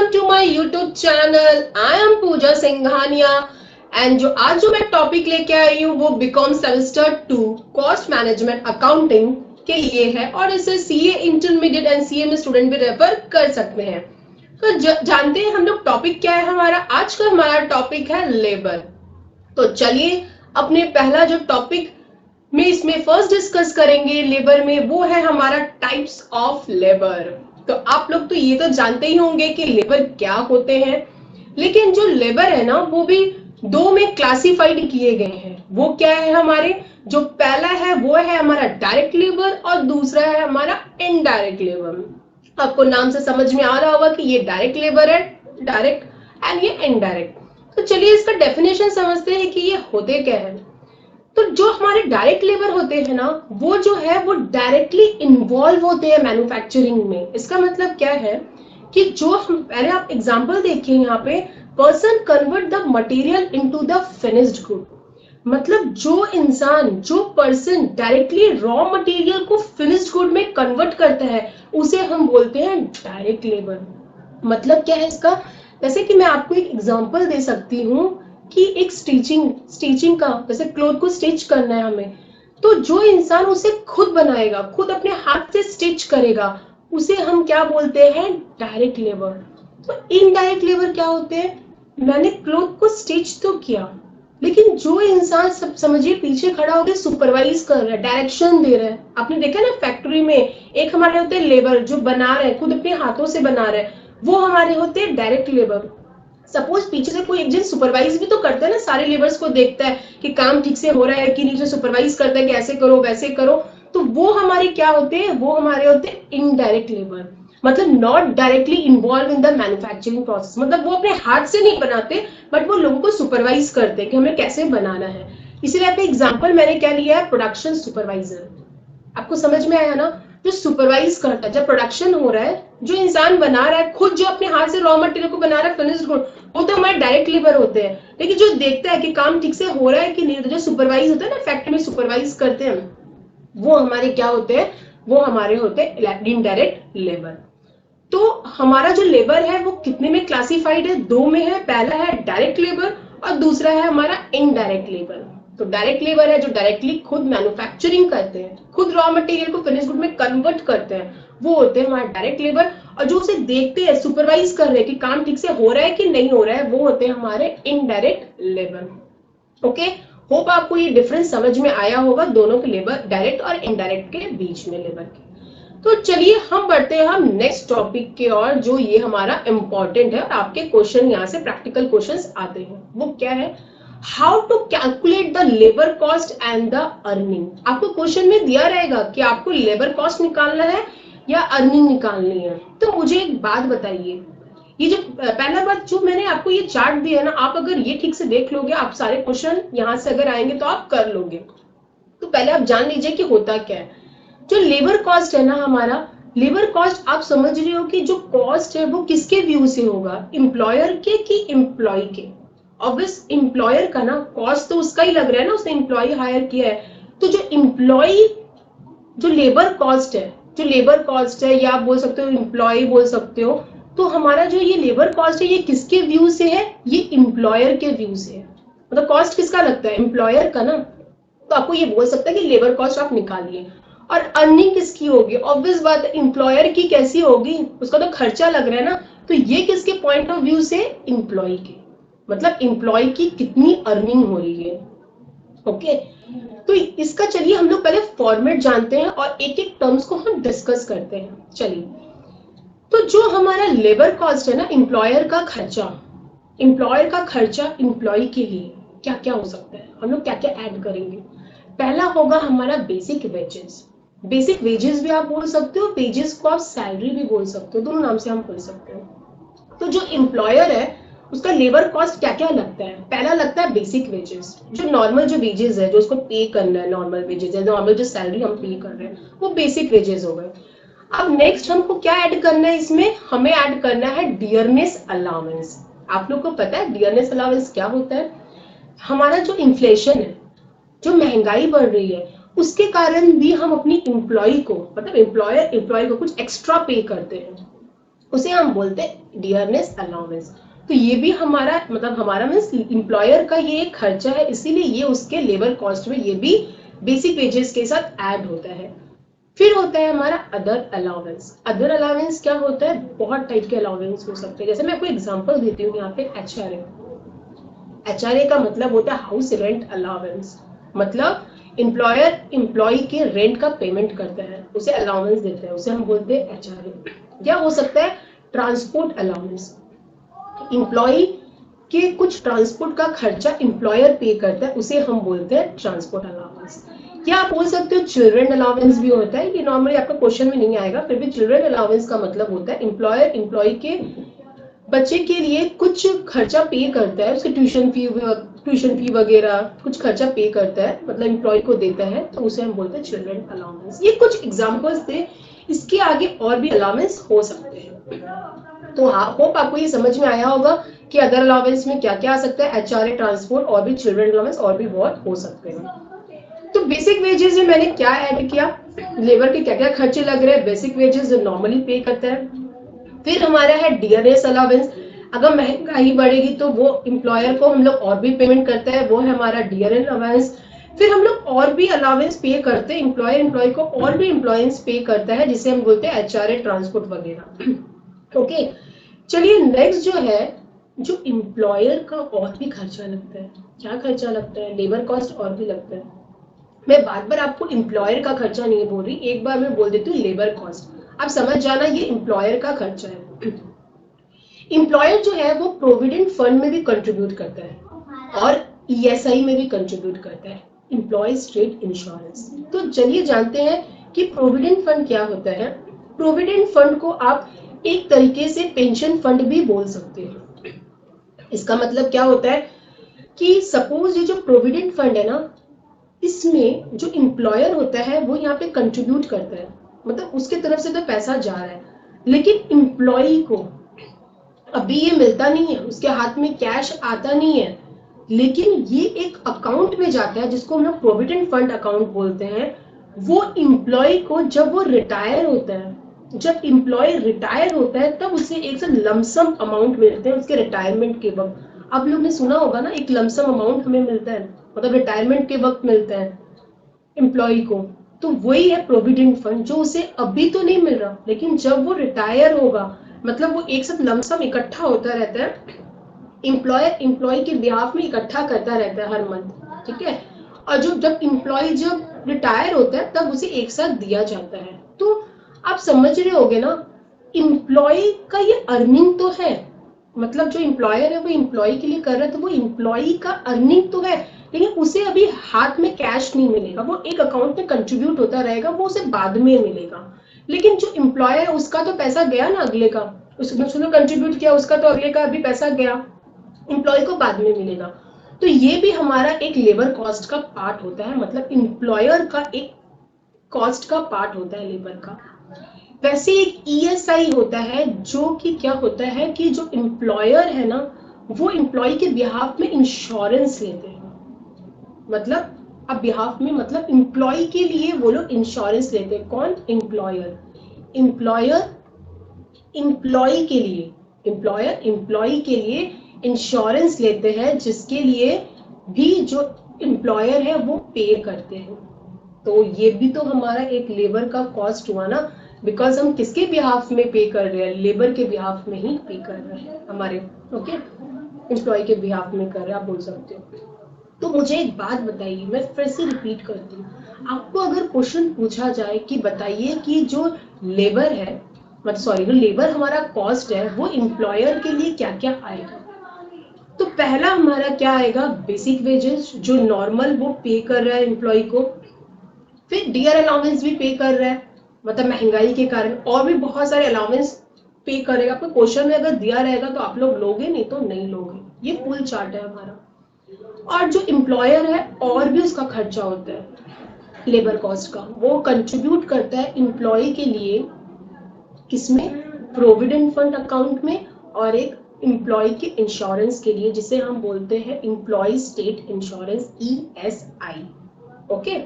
Welcome to my YouTube channel. I am Pooja Singhania and आज जो मैं टॉपिक लेके आई हूँ वो BCom semester 2 cost management accounting के लिए है और इसे सीए इंटरमीडिएट एंड सीए में स्टूडेंट भी रेफर कर सकते हैं। तो जानते हैं हम लोग टॉपिक क्या है हमारा। आज का हमारा टॉपिक है लेबर। तो चलिए अपने पहला जो टॉपिक में इसमें फर्स्ट डिस्कस करेंगे लेबर में, वो है हमारा टाइप्स ऑफ लेबर। तो आप लोग तो ये तो जानते ही होंगे कि लेबर क्या होते हैं, लेकिन जो लेबर है ना वो भी दो में क्लासिफाइड किए गए हैं। वो क्या है हमारे, जो पहला है वो है हमारा डायरेक्ट लेबर और दूसरा है हमारा इनडायरेक्ट लेबर। आपको नाम से समझ में आ रहा होगा कि ये डायरेक्ट लेबर है, डायरेक्ट एंड ये इनडायरेक्ट। तो चलिए इसका डेफिनेशन समझते हैं कि ये होते क्या है। तो जो हमारे डायरेक्ट लेबर होते हैं ना वो जो है वो डायरेक्टली इन्वॉल्व होते हैं मैन्युफैक्चरिंग में। इसका मतलब क्या है कि जो हम पहले आप एग्जांपल देखिए यहाँ पे, person convert the material into the finished good. मतलब जो इंसान, जो पर्सन डायरेक्टली रॉ मटेरियल को फिनिश्ड गुड में कन्वर्ट करता है उसे हम बोलते हैं डायरेक्ट लेबर। मतलब क्या है इसका, जैसे कि मैं आपको एक एग्जांपल दे सकती हूँ कि एक स्टिचिंग का, जैसे क्लोथ को स्टिच करना है हमें, तो जो इंसान उसे खुद बनाएगा, खुद अपने हाथ से स्टिच करेगा, उसे हम क्या बोलते हैं, डायरेक्ट लेबर। तो इनडायरेक्ट लेबर क्या होते हैं, मैंने क्लोथ को स्टिच तो किया लेकिन जो इंसान सब समझिए पीछे खड़ा होकर सुपरवाइज कर रहा है, डायरेक्शन दे रहा है। आपने देखा ना फैक्ट्री में एक हमारे होते हैं लेबर जो बना रहे हैं, खुद अपने हाथों से बना रहे हैं, वो हमारे होते हैं डायरेक्ट लेबर। सपोज पीछे से कोई एक जन सुपरवाइज भी तो करता है ना, सारे लेबर्स को देखता है कि काम ठीक से हो रहा है कि नहीं, जो सुपरवाइज करता है कि ऐसे करो वैसे करो, तो वो हमारे क्या होते हैं, वो हमारे होते हैं इनडायरेक्ट लेबर। मतलब not directly involve in the manufacturing process. मतलब वो अपने हाथ से नहीं बनाते बट वो लोगों को सुपरवाइज करते हैं कि हमें कैसे बनाना है। इसीलिए आप एग्जाम्पल मैंने क्या लिया है, प्रोडक्शन सुपरवाइजर। आपको समझ में आया ना, जो सुपरवाइज करता है जब प्रोडक्शन हो रहा है, जो इंसान बना रहा है खुद, जो अपने हाथ से रॉ मटेरियल को बना रहा है फिनिश्ड गुड, वो तो हमारे डायरेक्ट लेबर होते हैं। लेकिन जो देखता है कि काम ठीक से हो रहा है कि नहीं, तो जो सुपरवाइज होता है ना, फैक्ट्री में सुपरवाइज करते हैं, वो हमारे क्या होते हैं, वो हमारे होते हैं इनडायरेक्ट लेबर। तो हमारा जो लेबर है वो कितने में क्लासिफाइड है, दो में है। पहला है डायरेक्ट लेबर और दूसरा है हमारा इनडायरेक्ट लेबर। तो डायरेक्ट लेबर है जो डायरेक्टली खुद मैन्युफैक्चरिंग करते हैं, खुद रॉ मटेरियल को फिनिश गुड में कन्वर्ट करते हैं, वो होते हैं हमारा डायरेक्ट लेबर। और जो उसे देखते हैं, सुपरवाइज कर रहे हैं कि काम ठीक से हो रहा है कि नहीं हो रहा है, वो होते हैं हमारे इनडायरेक्ट लेबर। ओके, होप आपको ये डिफरेंस समझ में आया होगा दोनों के लेबर, डायरेक्ट और इनडायरेक्ट के बीच में लेबर के। तो चलिए हम बढ़ते हैं हम नेक्स्ट टॉपिक के और, जो ये हमारा इंपॉर्टेंट है और आपके क्वेश्चन यहाँ से प्रैक्टिकल क्वेश्चंस आते हैं। वो क्या है, how to calculate the labour cost and the earning. आपको क्वेश्चन में दिया रहेगा कि आपको लेबर कॉस्ट निकालना है या अर्निंग निकालनी है। तो मुझे एक बात बताइए, ये जो पहला बात जो मैंने आपको ये चार्ट दिया है ना, आप अगर ये ठीक से देख लोगे, आप सारे क्वेश्चन यहाँ से अगर आएंगे तो आप कर लोगे। तो पहले आप जान लीजिए कि होता क्या है। जो लेबर कॉस्ट है ना हमारा, लेबर कॉस्ट आप समझ रहे हो कि जो कॉस्ट है वो किसके व्यू से होगा, एम्प्लॉयर के कि एम्प्लॉय के। ऑब्वियस एम्प्लॉयर का ना, कॉस्ट तो उसका ही लग रहा है ना, उसने एम्प्लॉय हायर किया है। तो जो एम्प्लॉय, जो लेबर कॉस्ट है, जो लेबर कॉस्ट है, या आप बोल सकते हो एम्प्लॉय बोल सकते हो, तो हमारा जो ये लेबर कॉस्ट है ये किसके व्यू से है, ये एम्प्लॉयर के व्यू से है। मतलब कॉस्ट किसका लगता है, एम्प्लॉयर का ना। तो आपको ये बोल सकता है कि लेबर कॉस्ट आप निकालिए। और अर्निंग किसकी होगी, ऑब्वियस बात है एम्प्लॉयर की कैसी होगी, उसका तो खर्चा लग रहा है ना। तो ये किसके पॉइंट ऑफ व्यू से, एम्प्लॉय के। मतलब एम्प्लॉय की कितनी अर्निंग हो रही है। ओके, तो इसका चलिए हम लोग पहले फॉर्मेट जानते हैं और एक एक टर्म्स को हम डिस्कस करते हैं। चलिए, तो जो हमारा लेबर कॉस्ट है ना, एम्प्लॉयर का खर्चा, एम्प्लॉयर का खर्चा एम्प्लॉय के लिए क्या क्या हो सकता है, हम लोग क्या क्या ऐड करेंगे। पहला होगा हमारा बेसिक वेजेस। बेसिक वेजेस भी आप बोल सकते हो, वेजेस को आप सैलरी भी बोल सकते हो, दोनों नाम से हम बोल सकते हो। तो जो एम्प्लॉयर है उसका लेबर कॉस्ट क्या क्या लगता है, पहला लगता है बेसिक वेजेस। जो नॉर्मल जो वेजेस है, जो उसको पे करना है, नॉर्मल वेजेस है, नॉर्मल जो सैलरी हम पे कर रहे हैं, वो बेसिक वेजेस हो गए। अब नेक्स्ट हमको क्या ऐड करना है इसमें, हमें ऐड करना है डियरनेस अलाउंस। आप लोग को पता है डियरनेस अलाउंस क्या होता है, हमारा जो इन्फ्लेशन है, जो महंगाई बढ़ रही है, उसके कारण भी हम अपनी एम्प्लॉय को, मतलब एम्प्लॉय को कुछ एक्स्ट्रा पे करते हैं। उसे हम बोलते हैं डियरनेस अलाउंस। तो ये भी हमारा मतलब हमारा मीन्स एम्प्लॉयर का ये एक खर्चा है, इसीलिए ये उसके लेबर कॉस्ट में ये भी बेसिक वेजेस के साथ ऐड होता है। फिर होता है हमारा अदर अलाउंस। अदर अलाउंस क्या होता है, बहुत टाइप के अलाउंस हो सकते हैं। जैसे मैं आपको एग्जांपल देती हूँ यहाँ पे एचआरए। एचआरए का मतलब होता है हाउस रेंट अलाउंस, मतलब एम्प्लॉयर एम्प्लॉय के रेंट का पेमेंट करता है, उसे अलाउंस देते हैं, उसे हम बोलते हैं एचआरए। क्या हो सकता है, ट्रांसपोर्ट अलाउंस, एम्प्लॉय के कुछ ट्रांसपोर्ट का खर्चा एम्प्लॉयर पे करता है, उसे हम बोलते हैं ट्रांसपोर्ट अलाउंस। या आप बोल सकते हो चिल्ड्रन अलाउंस भी होता है, ये नॉर्मली आपका क्वेश्चन में नहीं आएगा, फिर भी चिल्ड्रन अलाउंस का मतलब होता है एम्प्लॉयर एम्प्लॉय के बच्चे के लिए कुछ खर्चा पे करता है, उसके ट्यूशन फी वगैरह कुछ खर्चा पे करता है, मतलब एम्प्लॉय को देता है, तो उसे हम बोलते हैं चिल्ड्रन अलाउंस। ये कुछ एग्जांपल्स थे, इसके आगे और भी अलाउंस हो सकते हैं। तो हाँ, होप आपको ये समझ में आया होगा कि अदर अलाउंस में क्या क्या आ सकता है, एचआरए, ट्रांसपोर्ट और भी चिल्ड्रन अलाउंस और भी बहुत हो सकते हैं। तो बेसिक वेजेस में मैंने क्या ऐड किया, लेबर के क्या क्या खर्चे लग रहे हैं, बेसिक वेजेस जो नॉर्मली पे करता है। फिर हमारा है डियरनेस अलाउंस, अगर महंगाई बढ़ेगी तो वो एम्प्लॉयर को हम लोग और भी पेमेंट करते हैं, वो है हमारा डियरनेस अलाउंस। फिर हम लोग और भी अलाउंस पे करते हैं, एम्प्लॉय को और भी एम्प्लॉयंस पे करता है, जिसे हम बोलते हैं एचआरए, ट्रांसपोर्ट वगैरह। ओके, चलिए नेक्स्ट जो है, जो एम्प्लॉयर का और भी खर्चा लगता है। क्या खर्चा लगता है, लेबर कॉस्ट और भी लगता है। मैं बार बार आपको एम्प्लॉयर का खर्चा नहीं बोल रही, एक बार मैं बोल देती हूँ लेबर कॉस्ट, आप समझ जाना ये एम्प्लॉयर का खर्चा है। एम्प्लॉयर जो है वो प्रोविडेंट फंड में भी कंट्रीब्यूट करता है और ईएसआई में भी कंट्रीब्यूट करता है, एम्प्लॉय स्टेट इंश्योरेंस। तो चलिए जानते हैं कि प्रोविडेंट फंड क्या होता है। प्रोविडेंट फंड को आप एक तरीके से पेंशन फंड भी बोल सकते हैं। इसका मतलब क्या होता है कि सपोज ये जो प्रोविडेंट फंड है ना, इसमें जो एम्प्लॉयर होता है वो यहाँ पे कंट्रीब्यूट करता है, मतलब उसके तरफ से तो पैसा जा रहा है, लेकिन एम्प्लॉय को अभी ये मिलता नहीं है, उसके हाथ में कैश आता नहीं है, लेकिन ये एक अकाउंट में जाता है जिसको हम लोग प्रोविडेंट फंड अकाउंट बोलते हैं। वो एम्प्लॉय को जब वो रिटायर होता है, जब एम्प्लॉय रिटायर होता है तब उसे एक लमसम अमाउंट मिलते हैं उसके रिटायरमेंट के वक्त। आप लोग ने सुना होगा ना, एक लमसम अमाउंट हमें मिलता है, मतलब रिटायरमेंट के वक्त मिलता है एम्प्लॉय को। तो वही है प्रोविडेंट फंड, जो उसे अभी तो नहीं मिल रहा, लेकिन जब वो रिटायर होगा, मतलब वो एक साथ लमसम इकट्ठा होता रहता है, एम्प्लॉयर एम्प्लॉय के बिहाफ में इकट्ठा करता रहता है हर मंथ, ठीक है। और जो जब एम्प्लॉय जब रिटायर होता है तब उसे एक साथ दिया जाता है। तो आप समझ रहे होगे ना, एम्प्लॉय का ये अर्निंग तो है, मतलब जो एम्प्लॉयर है वो एम्प्लॉय के लिए कर रहा है, तो वो एम्प्लॉय का अर्निंग तो है, लेकिन उसे अभी हाथ में कैश नहीं मिलेगा, वो एक अकाउंट में कंट्रीब्यूट होता रहेगा, वो उसे बाद में मिलेगा। लेकिन जो एम्प्लॉयर है उसका तो पैसा गया ना अगले का, उसने कंट्रीब्यूट किया, उसका तो अगले का अभी पैसा गया, एम्प्लॉय को बाद में मिलेगा। तो ये भी हमारा एक लेबर कॉस्ट का पार्ट होता है, मतलब एम्प्लॉयर का एक कॉस्ट का पार्ट होता है लेबर का। वैसे एक ईएसआई होता है, जो कि क्या होता है कि जो एम्प्लॉयर है ना, वो एम्प्लॉय के बिहाफ में इंश्योरेंस लेते हैं, मतलब अब बिहाफ में मतलब एम्प्लॉय के लिए वो लोग इंश्योरेंस लेते हैं। कौन, एम्प्लॉयर, एम्प्लॉयर एम्प्लॉय के लिए, एम्प्लॉयर एम्प्लॉय के लिए इंश्योरेंस लेते हैं, जिसके लिए भी जो एम्प्लॉयर है वो पे करते हैं। तो ये भी तो हमारा एक लेबर का कॉस्ट हुआ ना, बिकॉज हम किसके बिहाफ में पे कर रहे हैं, लेबर के बिहाफ में ही पे कर रहे हैं हमारे, ओके, एम्प्लॉय के बिहाफ में कर रहे हैं, आप बोल सकते हो। तो मुझे एक बात बताइए, मैं फिर से रिपीट करती हूँ, आपको अगर क्वेश्चन पूछा जाए कि बताइए कि जो लेबर है, मतलब सॉरी, जो लेबर हमारा कॉस्ट है वो एम्प्लॉयर के लिए क्या क्या आएगा, तो पहला हमारा क्या आएगा, बेसिक वेजेस जो नॉर्मल वो पे कर रहा है एम्प्लॉय को। फिर डियर अलाउंस भी पे कर रहा है, मतलब महंगाई के कारण, और भी बहुत सारे अलाउंस पे करेगा। आपको क्वेश्चन में अगर दिया रहेगा तो आप लोग लोगे, नहीं तो नहीं लोगे। ये फुल चार्ट है हमारा। और जो एम्प्लॉयर है और भी उसका खर्चा होता है लेबर कॉस्ट का, वो कंट्रीब्यूट करता है एम्प्लॉय के लिए, किसमें, प्रोविडेंट फंड अकाउंट में, और एक एम्प्लॉय के इंश्योरेंस के लिए, जिसे हम बोलते हैं employee state insurance, ESI, okay.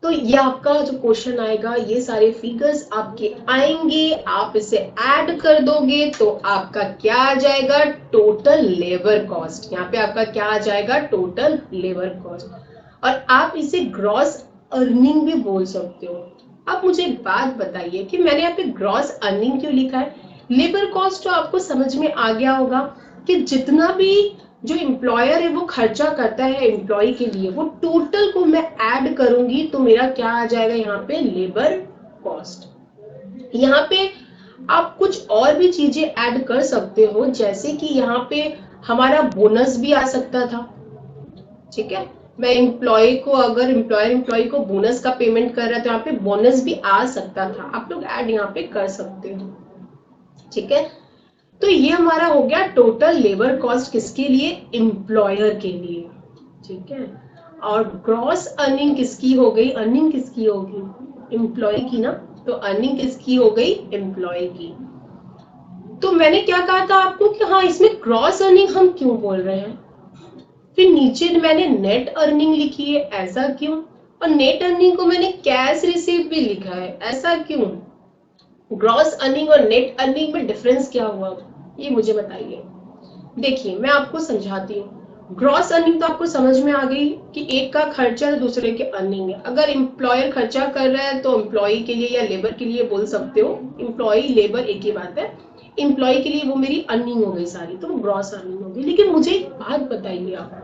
तो ये आपका जो क्वेश्चन आएगा, ये सारे फिगर्स आपके आएंगे, आप इसे ऐड कर दोगे तो आपका क्या आ जाएगा, टोटल लेबर कॉस्ट। यहाँ पे आपका क्या आ जाएगा, टोटल लेबर कॉस्ट। और आप इसे ग्रॉस अर्निंग भी बोल सकते हो। अब मुझे एक बात बताइए कि मैंने यहाँ पे ग्रॉस अर्निंग क्यों लिखा है। लेबर कॉस्ट तो आपको समझ में आ गया होगा कि जितना भी जो एम्प्लॉयर है वो खर्चा करता है एम्प्लॉय के लिए, वो टोटल को मैं ऐड करूंगी तो मेरा क्या आ जाएगा यहाँ पे, लेबर कॉस्ट। यहाँ पे आप कुछ और भी चीजें ऐड कर सकते हो, जैसे कि यहाँ पे हमारा बोनस भी आ सकता था। ठीक है, मैं एम्प्लॉय को, अगर एम्प्लॉय को बोनस का पेमेंट कर रहा है तो यहाँ पे बोनस भी आ सकता था, आप लोग ऐड यहाँ पे कर सकते हो। ठीक है, तो ये हमारा हो गया टोटल लेबर कॉस्ट, किसके लिए, एम्प्लॉयर के लिए। ठीक है, और ग्रॉस अर्निंग किसकी हो गई, अर्निंग किसकी होगी, एम्प्लॉय की ना, तो अर्निंग किसकी हो गई, एम्प्लॉय की। तो मैंने क्या कहा था आपको कि हाँ इसमें ग्रॉस अर्निंग हम क्यों बोल रहे हैं, फिर नीचे मैंने नेट अर्निंग लिखी है, ऐसा क्यों, और नेट अर्निंग को मैंने कैश रिसीव भी लिखा है, ऐसा क्यों। ग्रॉस अर्निंग और नेट अर्निंग में डिफरेंस क्या हुआ, ये मुझे बताइए। देखिए मैं आपको समझाती हूँ। ग्रॉस अर्निंग तो आपको समझ में आ गई कि एक का खर्चा है दूसरे के अर्निंग है। अगर एम्प्लॉयर खर्चा कर रहा है तो एम्प्लॉय के लिए या लेबर के लिए बोल सकते हो, एम्प्लॉय लेबर एक ही बात है। एम्प्लॉय के लिए वो मेरी अर्निंग हो गई सारी, तो वो ग्रॉस अर्निंग हो गई। लेकिन मुझे एक बात बताइए आप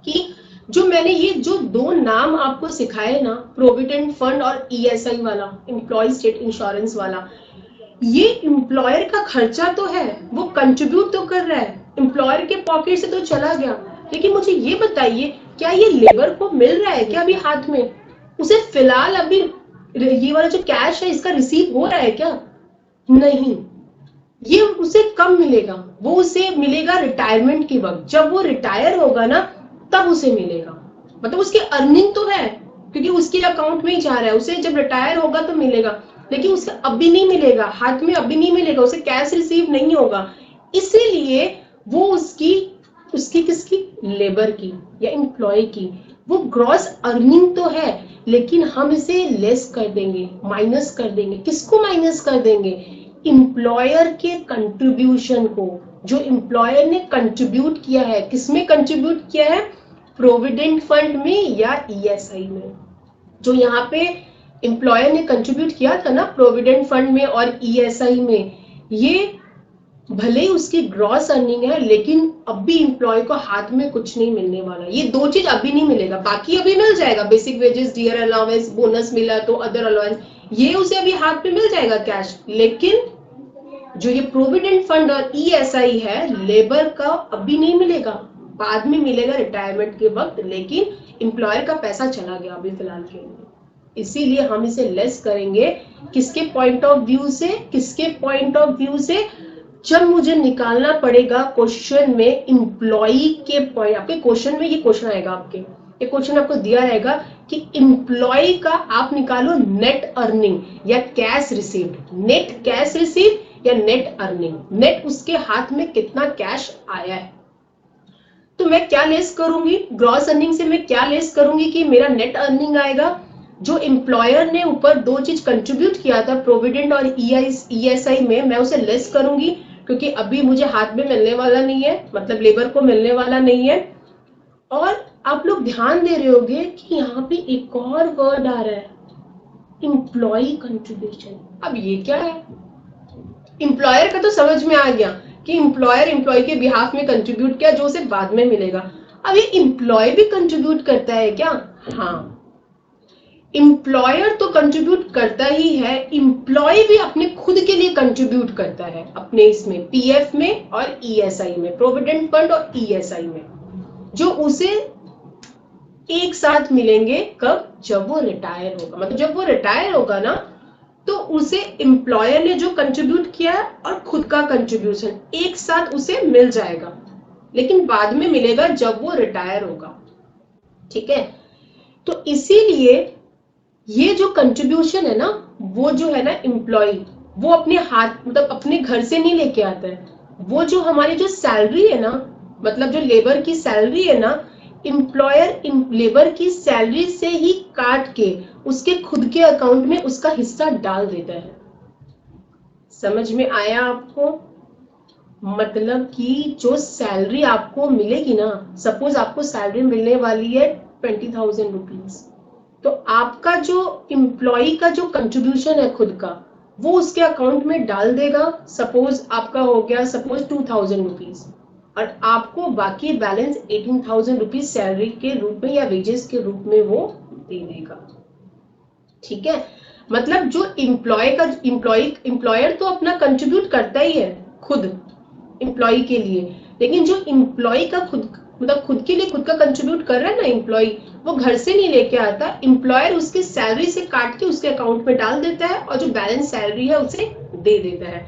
कि जो मैंने ये जो दो नाम आपको सिखाए ना, प्रोविडेंट फंड और ईएसआई वाला, एम्प्लॉय स्टेट इंश्योरेंस वाला, ये एम्प्लॉयर का खर्चा तो है, वो कंट्रीब्यूट तो कर रहा है, एम्प्लॉयर के पॉकेट से तो चला गया। लेकिन मुझे ये बताइए, क्या ये लेबर को मिल रहा है क्या अभी हाथ में, उसे फिलहाल अभी ये वाला जो कैश है इसका रिसीव हो रहा है क्या, नहीं। ये उसे कब मिलेगा, वो उसे मिलेगा रिटायरमेंट के वक्त, जब वो रिटायर होगा ना तब उसे मिलेगा। मतलब उसकी अर्निंग तो है क्योंकि उसके अकाउंट में ही जा रहा है, उसे जब रिटायर होगा तो मिलेगा, लेकिन उसे अभी नहीं मिलेगा, हाथ में अभी नहीं मिलेगा, उसे कैश रिसीव नहीं होगा। इसीलिए वो उसकी उसकी किसकी, लेबर की या एम्प्लॉय की, वो ग्रॉस अर्निंग तो है, लेकिन हम इसे लेस कर देंगे, माइनस कर देंगे। किसको माइनस कर देंगे, एम्प्लॉयर के कंट्रीब्यूशन को, जो एम्प्लॉयर ने कंट्रीब्यूट किया है। किसमें कंट्रीब्यूट किया है, प्रोविडेंट फंड में या ईएसआई में। जो यहाँ पे एम्प्लॉयर ने कंट्रीब्यूट किया था ना प्रोविडेंट फंड में और ईएसआई में, ये भले ही उसकी ग्रॉस अर्निंग है, लेकिन अभी एम्प्लॉय को हाथ में कुछ नहीं मिलने वाला। ये दो चीज अभी नहीं मिलेगा, बाकी अभी मिल जाएगा, basic wages, dear allowance, bonus मिला तो अदर अलाउंस, ये उसे अभी हाथ में मिल जाएगा कैश। लेकिन जो ये प्रोविडेंट फंड और ईएसआई है, लेबर का अभी नहीं मिलेगा, बाद में मिलेगा रिटायरमेंट के वक्त, लेकिन एम्प्लॉयर का पैसा चला गया अभी फिलहाल के लिए। इसीलिए हम इसे लेस करेंगे। किसके पॉइंट ऑफ व्यू से, किसके पॉइंट ऑफ व्यू से, जब मुझे निकालना पड़ेगा क्वेश्चन में एम्प्लॉय के पॉइंट, आपके क्वेश्चन में ये क्वेश्चन आएगा, आपके ये क्वेश्चन आपको दिया रहेगा कि एम्प्लॉय का आप निकालो नेट अर्निंग या cash received, net cash receive या नेट अर्निंग, नेट उसके हाथ में कितना कैश आया है। तो मैं क्या लेस करूंगी, ग्रॉस अर्निंग से मैं क्या लेस करूंगी कि मेरा नेट अर्निंग आएगा। जो एम्प्लॉयर ने ऊपर दो चीज कंट्रीब्यूट किया था प्रोविडेंट और ईएसआई में, मैं उसे लेस करूंगी क्योंकि अभी मुझे हाथ में मिलने वाला नहीं है, मतलब लेबर को मिलने वाला नहीं है। और आप लोग ध्यान दे रहे होंगे कि यहाँ पे एक और वर्ड आ रहा है, एम्प्लॉय कंट्रीब्यूशन। अब ये क्या है, एम्प्लॉयर का तो समझ में आ गया कि एम्प्लॉयर एम्प्लॉय के बिहाफ में कंट्रीब्यूट किया जो उसे बाद में मिलेगा। अब ये एम्प्लॉय भी कंट्रीब्यूट करता है क्या, हाँ एम्प्लॉयर तो कंट्रीब्यूट करता ही है, एम्प्लॉय भी अपने खुद के लिए कंट्रीब्यूट करता है, अपने इसमें पीएफ में और ईएसआई में, प्रोविडेंट फंड और ईएसआई में, जो उसे एक साथ मिलेंगे कब, जब वो रिटायर होगा। मतलब जब वो रिटायर होगा ना तो उसे एम्प्लॉयर ने जो कंट्रीब्यूट किया है और खुद का कंट्रीब्यूशन एक साथ उसे मिल जाएगा, लेकिन बाद में मिलेगा जब वो रिटायर होगा। ठीक है, तो इसीलिए ये जो कंट्रीब्यूशन है ना, वो जो है ना एम्प्लॉय, वो अपने हाथ, मतलब अपने घर से नहीं लेके आता है। वो जो हमारी जो सैलरी है ना, मतलब जो लेबर की सैलरी है ना, एम्प्लॉयर लेबर की सैलरी से ही काट के उसके खुद के अकाउंट में उसका हिस्सा डाल देता है। समझ में आया आपको? मतलब कि जो सैलरी आपको मिलेगी ना, सपोज आपको सैलरी मिलने वाली है 20,000 रुपीज, तो आपका जो एम्प्लॉय का जो कंट्रीब्यूशन है खुद का, वो उसके अकाउंट में डाल देगा। सपोज आपका हो गया सपोज 2,000 रुपीज, और आपको बाकी बैलेंस 18,000 रुपीज सैलरी के रूप में या वेजेस के रूप में वो दे देगा। ठीक है, मतलब जो एम्प्लॉयर तो अपना कंट्रीब्यूट करता ही है खुद एम्प्लॉय के लिए, लेकिन जो एम्प्लॉय का खुद के लिए खुद का कंट्रीब्यूट कर रहा है ना एम्प्लॉय, वो घर से नहीं लेके आता, एम्प्लॉयर उसकी सैलरी से काट के उसके अकाउंट में डाल देता है और जो बैलेंस सैलरी है उसे दे देता है।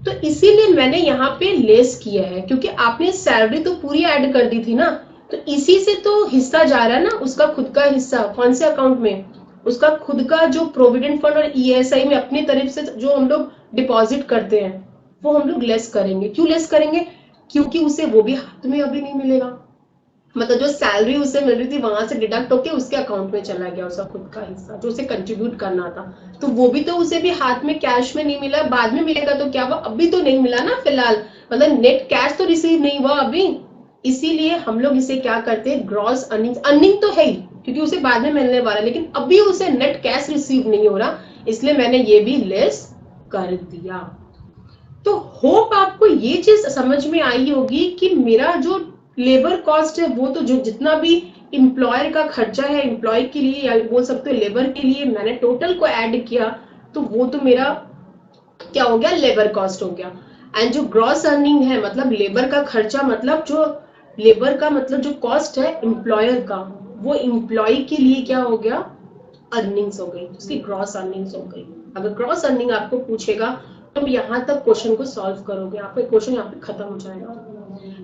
तो इसीलिए मैंने यहाँ पे लेस किया है, क्योंकि आपने सैलरी तो पूरी ऐड कर दी थी ना, तो इसी से तो हिस्सा जा रहा है ना, उसका खुद का हिस्सा कौन से अकाउंट में, उसका खुद का जो प्रोविडेंट फंड और ईएसआई में अपनी तरफ से जो हम लोग डिपॉजिट करते हैं वो हम लोग लेस करेंगे। क्यों लेस करेंगे? क्योंकि उसे वो भी हाथ में अभी नहीं मिलेगा, मतलब जो सैलरी उसे मिल रही थी वहां से डिडक्ट होके उसके अकाउंट में चला गया उसका खुद का हिस्सा जो उसे कंट्रीब्यूट करना था, तो वो भी तो उसे भी हाथ में कैश में नहीं मिला, बाद में मिलेगा। तो क्या हुआ, अभी तो नहीं मिला ना फिलहाल, मतलब नेट कैश तो रिसीव नहीं हुआ अभी। इसीलिए हम लोग इसे क्या करते हैं, ग्रॉस अर्निंग तो है ही क्योंकि उसे बाद में मिलने वाला है, लेकिन अभी उसे नेट कैश रिसीव नहीं हो रहा, इसलिए मैंने ये भी लेस कर दिया। तो होप आपको ये चीज समझ में आई होगी कि मेरा जो लेबर कॉस्ट है वो तो जो जितना भी एम्प्लॉयर का खर्चा है एम्प्लॉय के लिए या बोल सकते हो लेबर के लिए, मैंने टोटल को ऐड किया तो वो तो मेरा क्या हो गया, लेबर कॉस्ट हो गया। एंड जो ग्रॉस अर्निंग है मतलब लेबर का खर्चा, मतलब जो लेबर का मतलब जो कॉस्ट है एम्प्लॉयर का, वो एम्प्लॉय के लिए क्या हो गया, अर्निंग्स हो गई, उसकी ग्रॉस अर्निंग्स हो गई। अगर ग्रॉस अर्निंग आपको पूछेगा तो यहाँ तक क्वेश्चन को सॉल्व करोगे, आपका क्वेश्चन यहाँ पे खत्म हो जाएगा।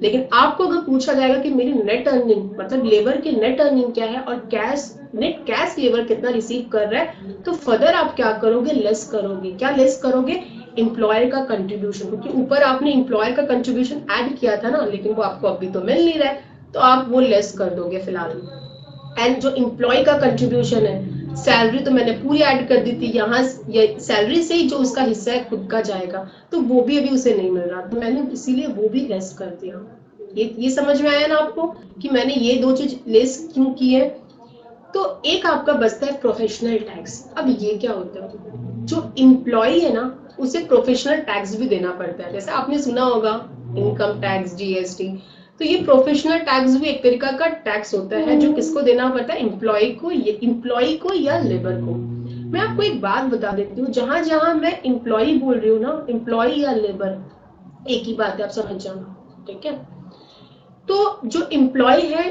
लेकिन आपको अगर पूछा जाएगा कि मेरी नेट अर्निंग मतलब लेबर की नेट अर्निंग क्या है और कैश नेट कैश लेबर कितना रिसीव कर रहा है, तो फर्दर आप क्या करोगे, लेस करोगे। क्या लेस करोगे, एम्प्लॉयर का कंट्रीब्यूशन, क्योंकि ऊपर आपने एम्प्लॉयर का कंट्रीब्यूशन ऐड किया था ना, लेकिन वो आपको अभी तो मिल नहीं रहा है, तो आप वो लेस कर दोगे फिलहाल। एंड जो एम्प्लॉय का कंट्रीब्यूशन है, सैलरी तो मैंने पूरी ऐड कर दी थी, यहाँ सैलरी से ही जो उसका हिस्सा है खुद का जाएगा, तो वो भी अभी उसे नहीं मिल रहा, तो मैंने इसीलिए वो भी लेस कर दिया। ये समझ में आया ना आपको कि मैंने ये दो चीज लेस क्यों की है। तो एक आपका बचता है प्रोफेशनल टैक्स। अब ये क्या होता है, जो एम्प्लॉय है ना उसे प्रोफेशनल टैक्स भी देना पड़ता है, जैसे आपने सुना होगा इनकम टैक्स, जीएसटी, तो ये प्रोफेशनल टैक्स भी एक तरीका का टैक्स होता है जो किसको देना पड़ता है, एम्प्लॉय को या लेबर को। मैं आपको एक बात बता देती हूँ, जहां जहां मैं एम्प्लॉय बोल रही हूँ ना, एम्प्लॉय या लेबर एक ही बात है, आप समझ जाना। ठीक है, तो जो एम्प्लॉय है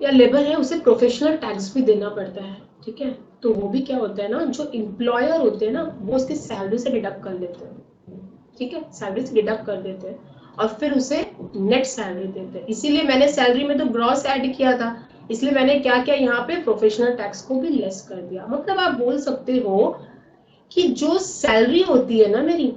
या लेबर है उसे प्रोफेशनल टैक्स भी देना पड़ता है। ठीक है, तो वो भी क्या होता है ना, जो एम्प्लॉयर होते हैं ना वो उसकी सैलरी से डिडक्ट कर लेते हैं। ठीक है, सैलरी से डिडक्ट कर देते हैं और फिर उसे नेट सैलरी देते हैं। इसीलिए मैंने सैलरी में तो ग्रॉस ऐड किया था, इसलिए मैंने क्या किया, यहाँ पे प्रोफेशनल टैक्स को भी लेस कर दिया। मतलब आप बोल सकते हो कि जो सैलरी होती है ना, मेरी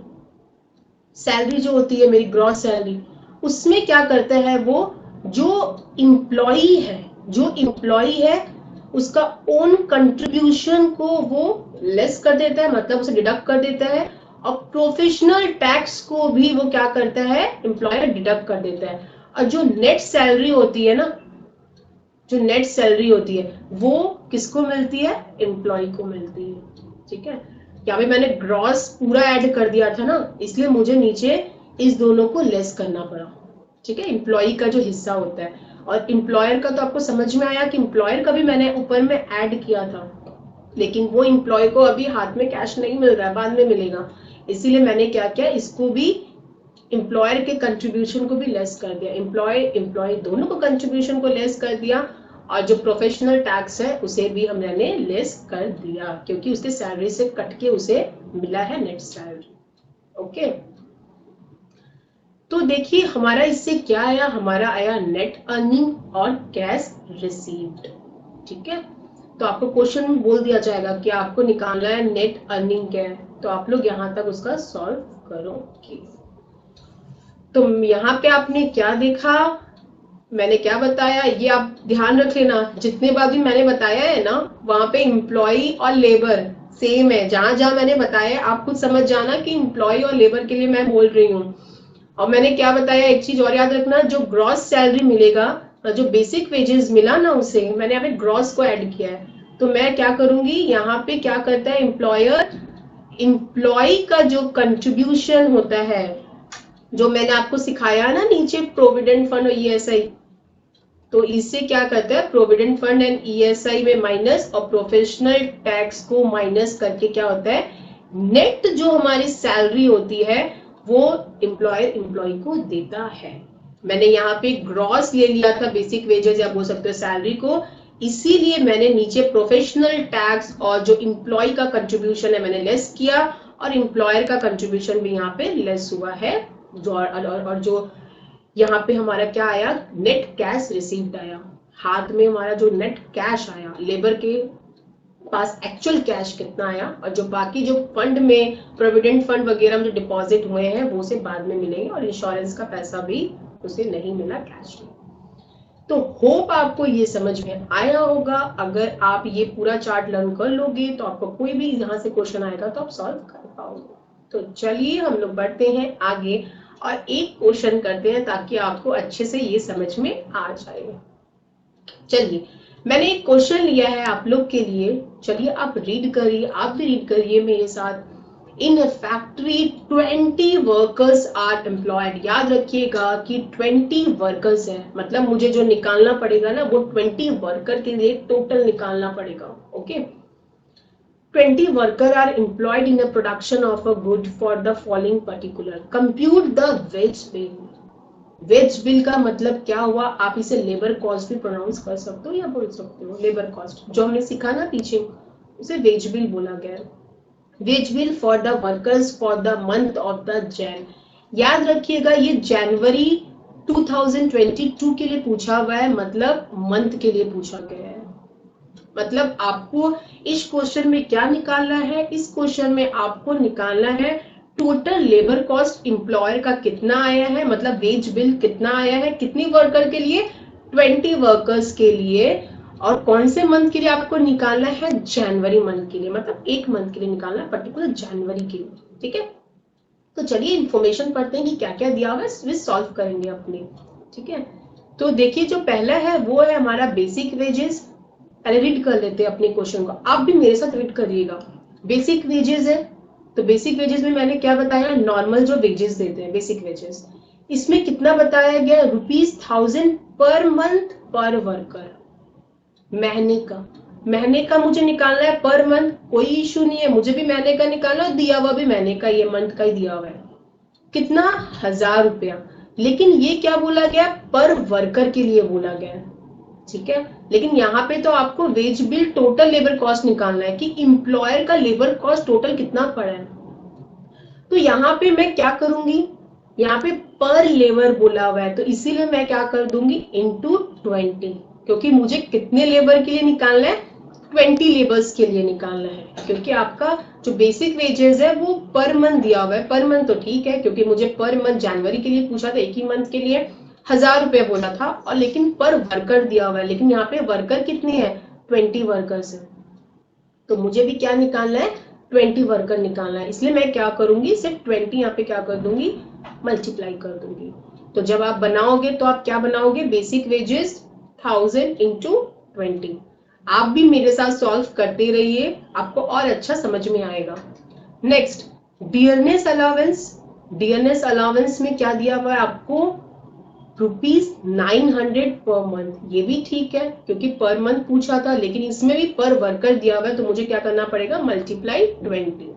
सैलरी जो होती है मेरी ग्रॉस सैलरी, उसमें क्या करता है वो, जो इम्प्लॉई है उसका ओन कंट्रीब्यूशन को वो लेस कर देता है, मतलब उसे डिडक्ट कर देता है, और प्रोफेशनल टैक्स को भी वो क्या करता है, एम्प्लॉयर डिडक्ट कर देता है। और जो नेट सैलरी होती है ना, जो नेट सैलरी होती है वो किसको मिलती है, एम्प्लॉय को मिलती है। ठीक है, यहाँ पे मैंने ग्रॉस पूरा ऐड कर दिया था ना, इसलिए मुझे नीचे इस दोनों को लेस करना पड़ा। ठीक है, एम्प्लॉय का जो हिस्सा होता है, और एम्प्लॉयर का तो आपको समझ में आया कि एम्प्लॉयर का भी मैंने ऊपर में ऐड किया था, लेकिन वो एम्प्लॉय को अभी हाथ में कैश नहीं मिल रहा है, बाद में मिलेगा, इसीलिए मैंने क्या किया, इसको भी एम्प्लॉयर के कंट्रीब्यूशन को भी लेस कर दिया, एम्प्लॉय दोनों को कंट्रीब्यूशन को लेस कर दिया, और जो प्रोफेशनल टैक्स है उसे भी हमने लेस कर दिया, क्योंकि उसके सैलरी से कट के उसे मिला है नेट सैलरी। ओके, तो देखिए हमारा इससे क्या आया, हमारा आया नेट अर्निंग और कैश रिसीव्ड। ठीक है, तो आपको क्वेश्चन बोल दिया जाएगा कि आपको निकालना है नेट अर्निंग क्या है, तो आप लोग यहां तक उसका सॉल्व करोगे। तो यहाँ पे आपने क्या देखा, मैंने क्या बताया ये आप ध्यान रख लेना, जितने बार भी मैंने बताया है ना वहां पे एम्प्लॉय और लेबर सेम है, जहां जहां मैंने बताया आप खुद समझ जाना कि एम्प्लॉय और लेबर के लिए मैं बोल रही हूँ। और मैंने क्या बताया, एक चीज और याद रखना, जो ग्रॉस सैलरी मिलेगा, जो बेसिक वेजेस मिला ना उसे मैंने यहाँ पे ग्रॉस को ऐड किया है, तो मैं क्या करूंगी यहाँ पे क्या करता है एम्प्लॉयर, एम्प्लॉय का जो कंट्रीब्यूशन होता है, जो मैंने आपको सिखाया ना नीचे प्रोविडेंट फंड और ईएसआई, तो इससे क्या करता है प्रोविडेंट फंड एंड ईएसआई में माइनस और प्रोफेशनल टैक्स को माइनस करके क्या होता है नेट जो हमारी सैलरी होती है वो एम्प्लॉयर एम्प्लॉय को देता है। मैंने यहाँ पे ग्रॉस ले लिया था बेसिक वेजेस या बोल सकते हो सैलरी को, इसीलिए मैंने नीचे प्रोफेशनल टैक्स और जो एम्प्लॉय का कंट्रीब्यूशन है मैंने लेस किया और एम्प्लॉयर का कंट्रीब्यूशन भी यहाँ पे लेस हुआ है। और जो यहाँ पे हमारा क्या आया नेट कैश रिसीव्ड आया, हाथ में हमारा जो नेट कैश आया, लेबर के पास एक्चुअल कैश कितना आया, और जो बाकी जो फंड में प्रोविडेंट फंड वगैरह में जो डिपॉजिट हुए हैं वो से बाद में मिलेंगे, और इंश्योरेंस का पैसा भी उसे नहीं मिला कैश में। तो होप आपको ये समझ में आया होगा। अगर आप ये पूरा चार्ट लर्न कर लोगे तो आपको कोई भी यहाँ से क्वेश्चन आएगा तो आप सॉल्व कर पाओगे। तो चलिए हम लोग बढ़ते हैं आगे और एक क्वेश्चन करते हैं ताकि आपको अच्छे से ये समझ में आ जाए। चलिए मैंने एक क्वेश्चन लिया है आप लोग के लिए, चलिए आप रीड करिए, आप भी रीड करिए मेरे साथ। In a factory 20 workers are employed. याद रखिएगा कि 20 वर्कर्स है, मतलब मुझे जो निकालना पड़ेगा ना वो 20 वर्कर के लिए टोटल निकालना पड़ेगा। Okay 20 workers are employed in the production of a good for the following particular. Compute the wage bill. Wage bill का मतलब क्या हुआ, आप इसे लेबर कॉस्ट भी प्रोनाउंस कर सकते हो या बोल सकते हो लेबर कॉस्ट, जो हमने सीखा ना पीछे उसे वेज बिल बोला गया है। Wage bill for the workers for the month of the Jan. याद रखिएगा ये जनवरी 2022 के लिए पूछा हुआ है, मतलब मंथ के लिए पूछा गया है। मतलब आपको इस क्वेश्चन में क्या निकालना है, इस क्वेश्चन में आपको निकालना है टोटल लेबर कॉस्ट एम्प्लॉयर का कितना आया है, मतलब वेज बिल कितना आया है, कितनी वर्कर के लिए 20 वर्कर्स के लिए, और कौन से मंथ के लिए आपको निकालना है जनवरी मंथ के लिए, मतलब एक मंथ के लिए निकालना है पर्टिकुलर जनवरी के लिए। ठीक है तो चलिए इंफॉर्मेशन पढ़ते हैं कि क्या क्या दिया हुआ है, सॉल्व करेंगे अपने। ठीक है तो देखिए जो पहला है वो है हमारा बेसिक वेजेस। पहले रीड कर लेते हैं अपने क्वेश्चन को, आप भी मेरे साथ रीड करिएगा। बेसिक वेजेस है तो बेसिक वेजेस में मैंने क्या बताया, नॉर्मल जो वेजेस देते हैं बेसिक वेजेस, इसमें कितना बताया गया ₹1000 पर मंथ पर वर्कर। महीने का मुझे निकालना है पर मंथ, कोई इशू नहीं है, मुझे भी महीने का निकालना है, दिया हुआ भी महीने का, ये मंथ का ही दिया हुआ है। कितना 1000 रुपया, लेकिन ये क्या बोला गया पर वर्कर के लिए बोला गया। ठीक है लेकिन यहाँ पे तो आपको wage bill total labour cost निकालना है कि एम्प्लॉयर का लेबर कॉस्ट टोटल कितना पड़ा है। तो यहाँ पे मैं क्या करूंगी, यहाँ पे पर लेबर बोला हुआ है तो इसीलिए मैं क्या कर दूंगी इंटू 20, क्योंकि मुझे कितने लेबर के लिए निकालना है 20 लेबर्स के लिए निकालना है, क्योंकि आपका जो बेसिक वेजेस है वो पर मंथ दिया हुआ है। पर मंथ तो ठीक है क्योंकि मुझे पर मंथ जनवरी के लिए पूछा था, एक ही मंथ के लिए 1000 रुपया बोला था, और लेकिन पर वर्कर दिया हुआ है, लेकिन यहाँ पे वर्कर कितने हैं 20 वर्कर्स है, तो मुझे भी क्या निकालना है 20 वर्कर निकालना है, इसलिए मैं क्या करूंगी सिर्फ 20 यहाँ पे क्या कर दूंगी मल्टीप्लाई कर दूंगी। तो जब आप बनाओगे तो आप क्या बनाओगे बेसिक वेजेस 1000 इंटू 20। आप भी मेरे साथ सॉल्व करते रहिए, आपको और अच्छा समझ में आएगा। Next dearness allowance. Dearness allowance में क्या दिया हुआ है आपको ₹900 पर मंथ, ये भी ठीक है क्योंकि पर मंथ पूछा था, लेकिन इसमें भी पर वर्कर दिया हुआ है तो मुझे क्या करना पड़ेगा मल्टीप्लाई 20।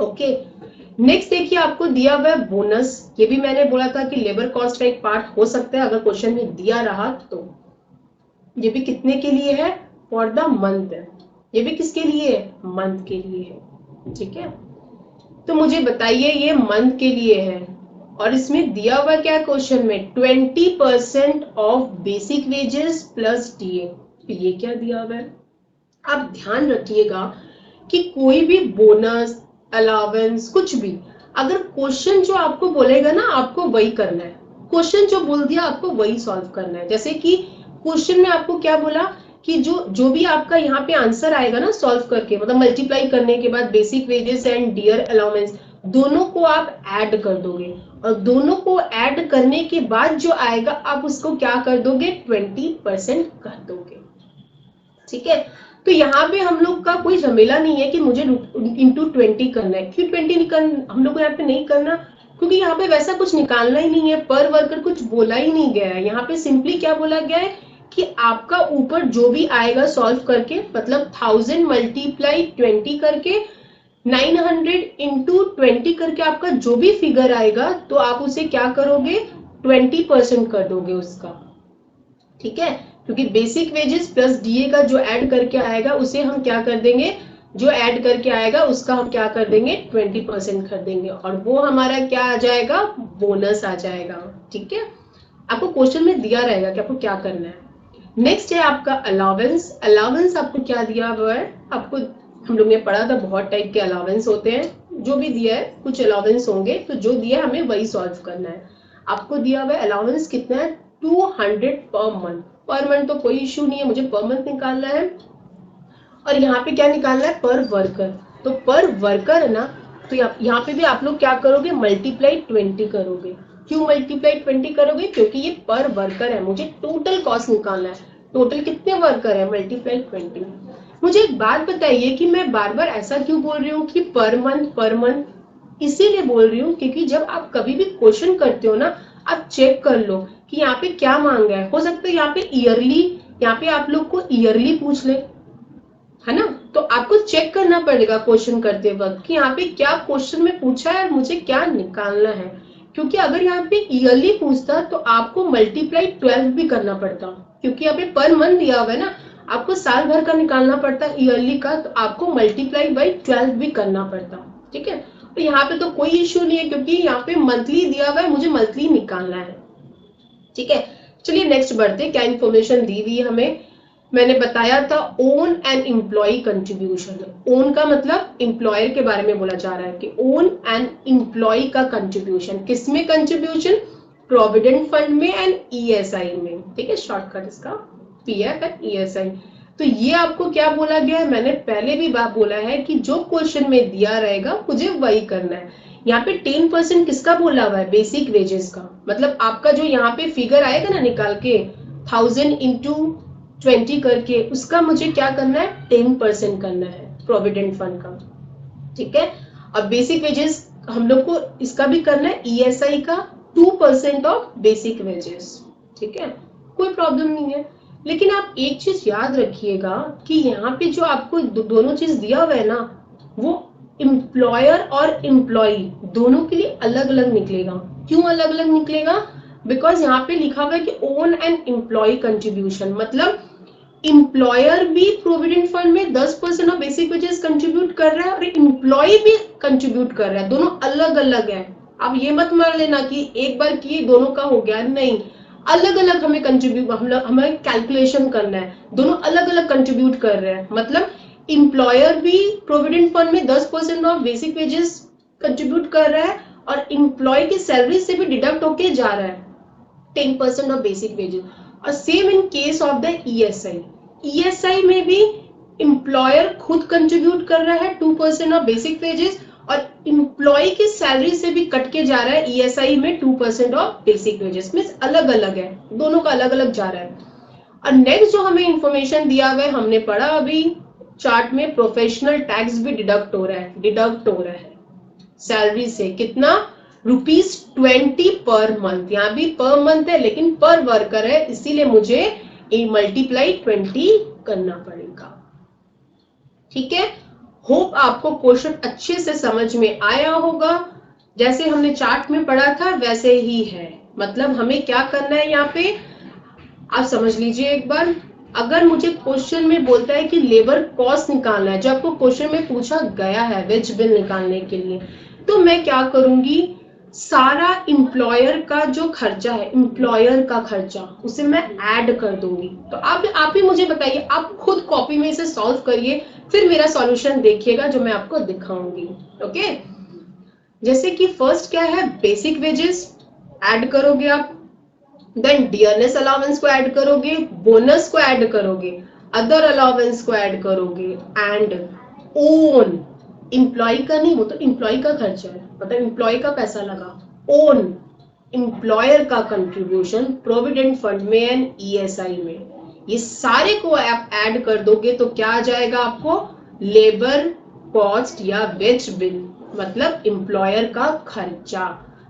ओके नेक्स्ट देखिए आपको दिया हुआ है बोनस। ये भी मैंने बोला था कि लेबर कॉस्ट का एक पार्ट हो सकता है अगर क्वेश्चन में दिया रहा तो। ये भी कितने के लिए है फॉर द मंथ है, ये भी किसके लिए है मंथ के लिए है। ठीक है तो मुझे बताइए ये मंथ के लिए है और इसमें दिया हुआ क्या क्वेश्चन में 20% of basic wages plus DA, ये क्या दिया हुआ है। आप ध्यान रखिएगा कि कोई भी बोनस अलावेंस कुछ भी अगर क्वेश्चन जो आपको बोलेगा ना आपको वही करना है, क्वेश्चन जो बोल दिया आपको वही सॉल्व करना है। जैसे कि क्वेश्चन में आपको क्या बोला कि जो भी आपका यहाँ पे आंसर आएगा ना सॉल्व करके, मतलब मल्टीप्लाई करने के बाद basic wages and dear allowance दोनों को आप ऐड कर दोगे, और दोनों को ऐड करने के बाद जो आएगा आप उसको क्या कर दोगे, 20% कर दोगे। ठीक है, तो यहाँ पे हम लोग का कोई झमेला नहीं है कि मुझे इंटू 20 करना है। क्यों 20 हम लोग को यहाँ पे नहीं करना, क्योंकि यहाँ पे वैसा कुछ निकालना ही नहीं है, पर वर्कर कुछ बोला ही नहीं गया है। यहाँ पे सिंपली क्या बोला गया है कि आपका ऊपर जो भी आएगा सॉल्व करके, मतलब 1000 मल्टीप्लाई 20 करके 900 इंटू 20 करके आपका जो भी फिगर आएगा तो आप उसे क्या करोगे, 20% कर दोगे उसका। ठीक है, क्योंकि बेसिक वेजेस प्लस डीए का जो ऐड करके आएगा उसे हम क्या कर देंगे, जो ऐड करके आएगा उसका हम क्या कर देंगे, 20% कर देंगे, और वो हमारा क्या आ जाएगा, बोनस आ जाएगा। ठीक है, आपको क्वेश्चन में दिया रहेगा कि आपको क्या करना है। नेक्स्ट है आपका अलाउंस। अलाउंस आपको क्या दिया हुआ है, आपको हम लोग ने पढ़ा था बहुत टाइप के अलाउंस होते हैं, जो भी दिया है कुछ अलाउंस होंगे, तो जो दिया है हमें वही सॉल्व करना है। आपको दिया हुआ है अलाउंस कितना है, 200 पर मंथ। पर मंथ तो कोई इश्यू नहीं है, मुझे पर मंथ निकालना है, और यहाँ पे क्या निकालना है, पर वर्कर। तो पर वर्कर है ना, तो यहाँ पे भी आप लोग क्या करोगे, मल्टीप्लाई 20 करोगे। क्यों मल्टीप्लाई 20 करोगे, क्योंकि ये पर वर्कर है, मुझे टोटल कॉस्ट निकालना है, टोटल कितने वर्कर है, मल्टीप्लाई 20। मुझे एक बात बताइए कि मैं बार बार ऐसा क्यों बोल रही हूँ कि पर मंथ, इसीलिए बोल रही हूँ क्योंकि जब आप कभी भी क्वेश्चन करते हो ना, आप चेक कर लो कि यहाँ पे क्या मांगा है। हो सकता है यहाँ पे ईयरली, यहाँ पे आप लोग को ईयरली पूछ ले, है ना, तो आपको चेक करना पड़ेगा क्वेश्चन करते वक्त कि यहाँ पे क्या क्वेश्चन में पूछा है और मुझे क्या निकालना है। क्योंकि अगर यहाँ पे ईयरली पूछता तो आपको मल्टीप्लाई 12 भी करना पड़ता, क्योंकि यहाँ पे पर मंथ दिया हुआ है ना, आपको साल भर का निकालना पड़ता है ईयरली का, तो आपको मल्टीप्लाई बाई 12 भी करना पड़ता। ठीक है, तो यहाँ पे तो कोई इश्यू नहीं है क्योंकि यहाँ पे मंथली दिया हुआ है, मुझे मंथली निकालना है। ठीक है, चलिए नेक्स्ट बढ़ते, क्या इन्फॉर्मेशन दी हुई है हमें। मैंने बताया था own and employee contribution. Own का मतलब एम्प्लॉयर के बारे में बोला जा रहा है कि ओन एंड एम्प्लॉय का कंट्रीब्यूशन, किसमें कंट्रीब्यूशन, प्रोविडेंट फंड में एंड ईएसआई में। ठीक है, शॉर्टकट इसका पीएफ एंड ईएसआई। तो ये आपको क्या बोला गया है, मैंने पहले भी बात बोला है कि जो क्वेश्चन में दिया रहेगा मुझे वही करना है। यहाँ पे 10% किसका बोला हुआ है, बेसिक वेजेस का, मतलब आपका जो यहाँ पे फिगर आएगा ना निकाल के 1000 इंटू 20 करके, उसका मुझे क्या करना है, 10% करना है प्रोविडेंट फंड का। ठीक है, और बेसिक वेजेस हम लोग को इसका भी करना है, ईएसआई का 2% ऑफ बेसिक वेजेस। ठीक है, कोई प्रॉब्लम नहीं है। लेकिन आप एक चीज याद रखिएगा कि यहाँ पे जो आपको दोनों चीज दिया हुआ है ना, वो एम्प्लॉयर और एम्प्लॉय दोनों के लिए अलग अलग निकलेगा। क्यों अलग अलग निकलेगा, बिकॉज यहाँ पे लिखा हुआ है कि ओन एंड एम्प्लॉय कंट्रीब्यूशन, मतलब एम्प्लॉयर भी प्रोविडेंट फंड में 10% ऑफ बेसिक वेजेस कंट्रीब्यूट कर रहा है और एम्प्लॉय भी कंट्रीब्यूट कर रहा है, दोनों अलग अलग है। आप ये मत मान लेना कि एक बार किए दोनों का हो गया, नहीं, अलग अलग हमें कंट्रीब्यूट, हमें कैलकुलेशन करना है, दोनों अलग अलग कंट्रीब्यूट कर रहे हैं। मतलब एम्प्लॉयर भी प्रोविडेंट फंड में 10% ऑफ बेसिक वेजेस कंट्रीब्यूट कर रहा है और एम्प्लॉय की सैलरी से भी डिडक्ट होके जा रहा है 10% ऑफ बेसिक वेजेस। और same in case of the ESI, ESI में भी एम्प्लॉयर खुद कंट्रीब्यूट कर रहा है 2% ऑफ बेसिक वेजेस और एम्प्लॉय की सैलरी से भी कट के जा रहा है ईएसआई में 2% ऑफ बेसिक वेजेस। मींस अलग अलग है, दोनों का अलग अलग जा रहा है। और नेक्स्ट जो हमें इंफॉर्मेशन दिया हुआ है, हमने पढ़ा अभी चार्ट में, प्रोफेशनल टैक्स भी डिडक्ट हो रहा है सैलरी से, कितना, ₹20 पर मंथ। यहाँ भी पर मंथ है लेकिन पर वर्कर है, इसीलिए मुझे मल्टीप्लाई 20 करना पड़ेगा। ठीक है, होप आपको क्वेश्चन अच्छे से समझ में आया होगा। जैसे हमने चार्ट में पढ़ा था वैसे ही है, मतलब हमें क्या करना है यहाँ पे, आप समझ लीजिए एक बार। अगर मुझे क्वेश्चन में बोलता है कि लेबर कॉस्ट निकालना है, जो आपको क्वेश्चन में पूछा गया है वेज बिल निकालने के लिए, तो मैं क्या करूंगी, सारा एम्प्लॉयर का जो खर्चा है, एम्प्लॉयर का खर्चा, उसे मैं ऐड कर दूंगी। तो आप ही मुझे बताइए, आप खुद कॉपी में इसे सॉल्व करिए, फिर मेरा सॉल्यूशन देखिएगा जो मैं आपको दिखाऊंगी। ओके, जैसे कि फर्स्ट क्या है, बेसिक वेजेस ऐड करोगे आप, देन डियरनेस अलाउंस को ऐड करोगे, बोनस को ऐड करोगे, अदर अलाउंस को ऐड करोगे एंड ओन, इंप्लॉय का नहीं, वो तो इंप्लॉय का खर्चा है, मतलब इंप्लॉय का पैसा लगा, ओन इंप्लॉयर का कंट्रीब्यूशन प्रोविडेंट फंड में एंड ईएसआई में, ये सारे को आप ऐड कर दोगे तो क्या आ जाएगा आपको, लेबर कॉस्ट या वेज बिल, मतलब इंप्लॉयर का खर्चा।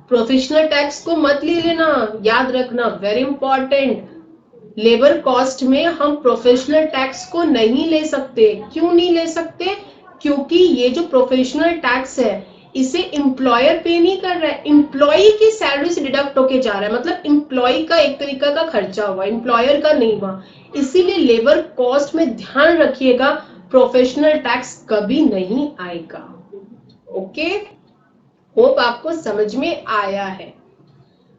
प्रोफेशनल टैक्स को मत ले लेना, याद रखना, वेरी इंपॉर्टेंट। लेबर कॉस्ट में हम प्रोफेशनल टैक्स को नहीं ले सकते। क्यों नहीं ले सकते? क्योंकि ये जो प्रोफेशनल टैक्स है इसे एम्प्लॉयर पे नहीं कर रहा है, एम्प्लॉय की सैलरी से डिडक्ट होके जा रहा है, मतलब एम्प्लॉय का एक तरीका का खर्चा हुआ, एम्प्लॉयर का नहीं हुआ। इसीलिए लेबर कॉस्ट में ध्यान रखिएगा, प्रोफेशनल टैक्स कभी नहीं आएगा। ओके, होप आपको समझ में आया है।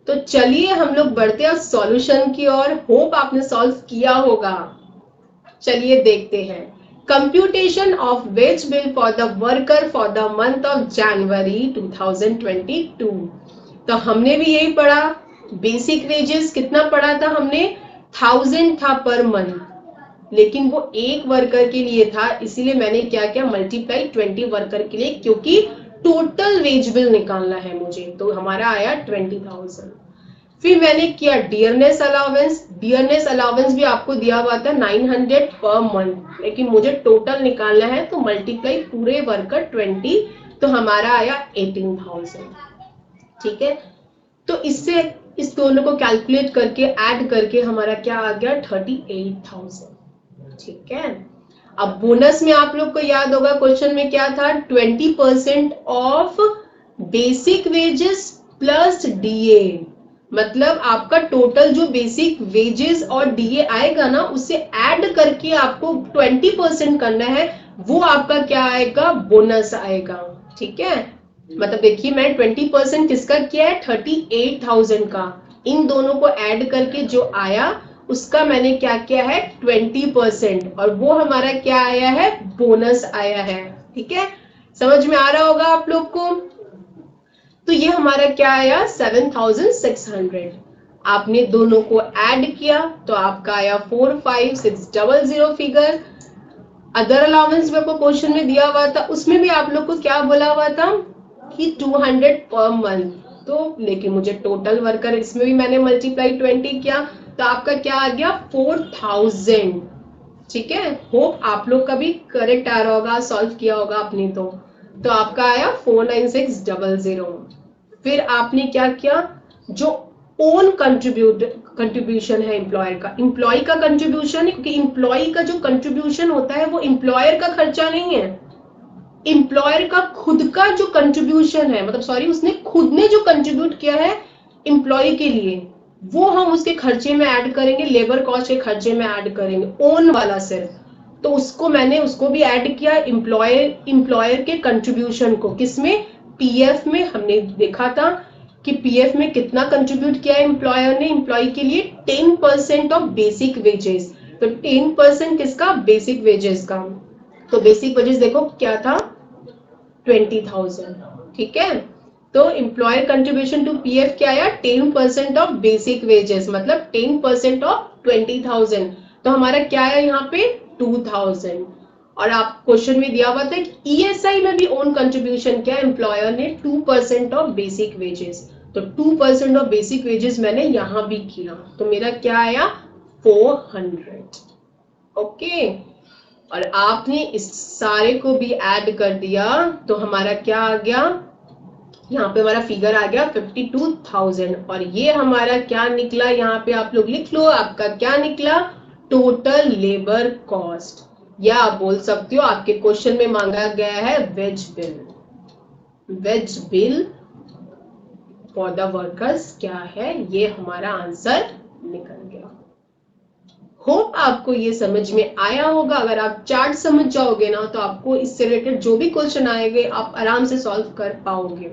तो चलिए हम लोग बढ़ते हैं सॉल्यूशन की ओर। होप आपने सॉल्व किया होगा। चलिए देखते हैं। Computation of ways bill for the worker for the month of January 2022। तो हमने भी यही पढ़ा, बेसिक वेजेस कितना पढ़ा था हमने, 1000 था पर मंथ, लेकिन वो एक वर्कर के लिए था, इसीलिए मैंने क्या किया, मल्टीप्लाई 20 वर्कर के लिए, क्योंकि टोटल वेज बिल निकालना है मुझे, तो हमारा आया 20,000। फिर मैंने किया डियरनेस अलाउंस, डियरनेस अलाउंस भी आपको दिया हुआ था 900 पर मंथ, लेकिन मुझे टोटल निकालना है तो मल्टीप्लाई पूरे वर्कर 20, तो हमारा आया 18,000। ठीक है, तो इससे इस दोनों को कैलकुलेट करके ऐड करके हमारा क्या आ गया, 38,000। ठीक है, अब बोनस में आप लोग को याद होगा क्वेश्चन में क्या था, 20% of basic wages plus DA, मतलब आपका टोटल जो बेसिक वेजेस और डीए आएगा ना, उससे ऐड करके आपको 20% करना है, वो आपका क्या आएगा, बोनस आएगा। ठीक है, मतलब देखिए मैंने 20% किसका किया है, 38,000 का, इन दोनों को ऐड करके जो आया उसका मैंने क्या किया है, 20%, और वो हमारा क्या आया है, बोनस आया है। ठीक है, समझ में आ रहा होगा आप लोग को। तो ये हमारा क्या आया, 7,600। आपने दोनों को ऐड किया तो आपका आया 45600 फिगर। अदर अलाउंस भी आपको क्वेश्चन में दिया हुआ था, उसमें भी आप लोग को क्या बोला हुआ था कि 200 पर मंथ, तो लेकिन मुझे टोटल वर्कर, इसमें भी मैंने मल्टीप्लाई 20 किया, तो आपका क्या आ गया, 4000। ठीक है, होप आप लोग का भी करेक्ट आ रहा होगा, सॉल्व किया होगा आपने तो आपका आया 49600। फिर आपने क्या किया, जो ओन कंट्रीब्यूशन है एम्प्लॉयर का, एम्प्लॉय का कंट्रीब्यूशन है, क्योंकि एम्प्लॉय का जो कंट्रीब्यूशन होता है वो एम्प्लॉयर का खर्चा नहीं है, एम्प्लॉयर का खुद का जो कंट्रीब्यूशन है, मतलब सॉरी, उसने खुद ने जो कंट्रीब्यूट किया है एम्प्लॉय के लिए, वो हम उसके खर्चे में ऐड करेंगे, लेबर कॉस्ट के खर्चे में ऐड करेंगे, ओन वाला सिर्फ। तो उसको मैंने उसको भी ऐड किया, एम्प्लॉयर के कंट्रीब्यूशन को, किसमें, पीएफ में। हमने देखा था कि पीएफ में कितना कंट्रीब्यूट किया है एम्प्लॉयर ने एम्प्लॉय के लिए, 10% ऑफ बेसिक वेजेस। तो 10% किसका, बेसिक वेजेस का। तो बेसिक वेजेस देखो क्या था, 20,000। ठीक है, तो एम्प्लॉयर कंट्रीब्यूशन टू पीएफ क्या आया, 10% ऑफ बेसिक वेजेस, मतलब 10% ऑफ 20,000, तो हमारा क्या आया यहाँ पे, 2,000। और आप क्वेश्चन में दिया हुआ था कि ईएसआई में भी ओन कंट्रीब्यूशन किया एम्प्लॉयर ने, 2% ऑफ बेसिक वेजेस, तो 2% ऑफ बेसिक वेजेस मैंने यहां भी किया, तो मेरा क्या आया, 400। ओके, और आपने इस सारे को भी ऐड कर दिया तो हमारा क्या आ गया, यहाँ पे हमारा फिगर आ गया 52,000। और ये हमारा क्या निकला, यहाँ पे आप लोग लिख लो, आपका क्या निकला, टोटल लेबर कॉस्ट, या आप बोल सकते हो आपके क्वेश्चन में मांगा गया है wage bill. Wage bill for the workers क्या है, ये हमारा आंसर निकल गया। होप आपको ये समझ में आया होगा। अगर आप चार्ट समझ जाओगे ना तो आपको इससे रिलेटेड जो भी क्वेश्चन आएंगे आप आराम से सॉल्व कर पाओगे।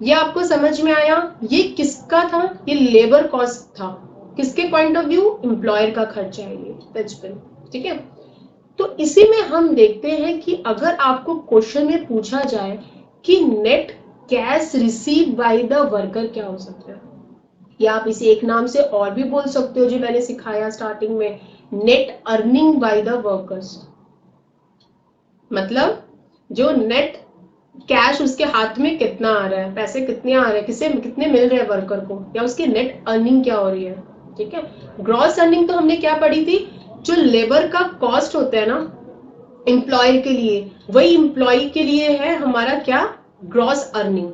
ये आपको समझ में आया, ये किसका था, ये लेबर कॉस्ट था, किसके पॉइंट ऑफ व्यू, एम्प्लॉयर का खर्चा है ये वेज बिल। ठीक है, तो इसी में हम देखते हैं कि अगर आपको क्वेश्चन में पूछा जाए कि net cash receive by the worker क्या हो सकता है, या आप इसे एक नाम से और भी बोल सकते हो जो मैंने सिखाया स्टार्टिंग में, net earning by the workers. मतलब जो नेट कैश उसके हाथ में कितना आ रहा है, पैसे कितने आ रहे हैं, किसे कितने मिल रहे हैं वर्कर को, या उसकी नेट अर्निंग क्या हो रही है। ठीक है, ग्रॉस अर्निंग तो हमने क्या पढ़ी थी, जो लेबर का कॉस्ट होता है ना एम्प्लॉयर के लिए, वही एम्प्लॉय के लिए है हमारा क्या, ग्रॉस अर्निंग।